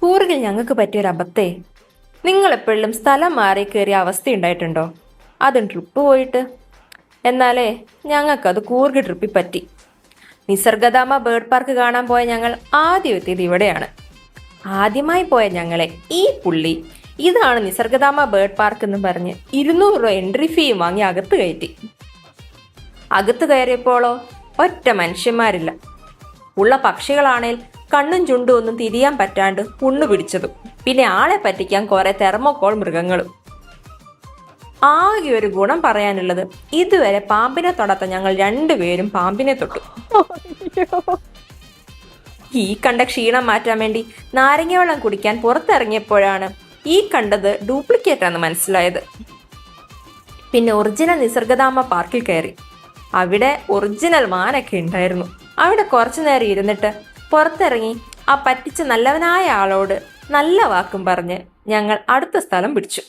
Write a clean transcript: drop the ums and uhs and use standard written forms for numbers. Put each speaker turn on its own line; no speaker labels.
കൂർഗിൽ ഞങ്ങൾക്ക് പറ്റിയൊരു അബദ്ധേ. നിങ്ങളെപ്പോഴും സ്ഥലം മാറി കയറിയ അവസ്ഥയുണ്ടായിട്ടുണ്ടോ? അതും ട്രിപ്പ് പോയിട്ട്. എന്നാലേ ഞങ്ങൾക്കത് കൂർഗ് ട്രിപ്പിൽ പറ്റി. നിസർഗധാമ ബേർഡ് പാർക്ക് കാണാൻ പോയ ഞങ്ങൾ ആദ്യം എത്തിയത് ഇവിടെയാണ്. ആദ്യമായി പോയ ഞങ്ങളെ ഈ പുള്ളി ഇതാണ് നിസർഗധാമ ബേർഡ് പാർക്ക് എന്ന് പറഞ്ഞ് 200 രൂപ എൻട്രി ഫീയും വാങ്ങി അകത്ത് കയറ്റി. അകത്ത് കയറിയപ്പോഴോ ഒറ്റ മനുഷ്യന്മാരില്ല. ഉള്ള പക്ഷികളാണേൽ കണ്ണും ചുണ്ടും ഒന്നും തിരിയാൻ പറ്റാണ്ട് പുണ്ണു പിടിച്ചതും, പിന്നെ ആളെ പറ്റിക്കാൻ കുറെ തെർമോകോൾ മൃഗങ്ങളും. ആകെ ഒരു ഗുണം പറയാനുള്ളത്, ഇതുവരെ പാമ്പിനെ തൊടാത്ത ഞങ്ങൾ രണ്ടുപേരും പാമ്പിനെ തൊട്ടു. ഈ കണ്ട ക്ഷീണം മാറ്റാൻ വേണ്ടി നാരങ്ങ വെള്ളം കുടിക്കാൻ പുറത്തിറങ്ങിയപ്പോഴാണ് ഈ കണ്ടത് ഡ്യൂപ്ലിക്കേറ്റ് ആണെന്ന് മനസ്സിലായത്. പിന്നെ ഒറിജിനൽ നിസർഗധാമ പാർക്കിൽ കയറി. അവിടെ ഒറിജിനൽ മാനൊക്കെ ഉണ്ടായിരുന്നു. അവിടെ കുറച്ചു നേരം ഇരുന്നിട്ട് പുറത്തിറങ്ങി ആ പറ്റിച്ച നല്ലവനായ ആളോട് നല്ല വാക്കും പറഞ്ഞ് ഞങ്ങൾ അടുത്ത സ്ഥലം പിടിച്ചു.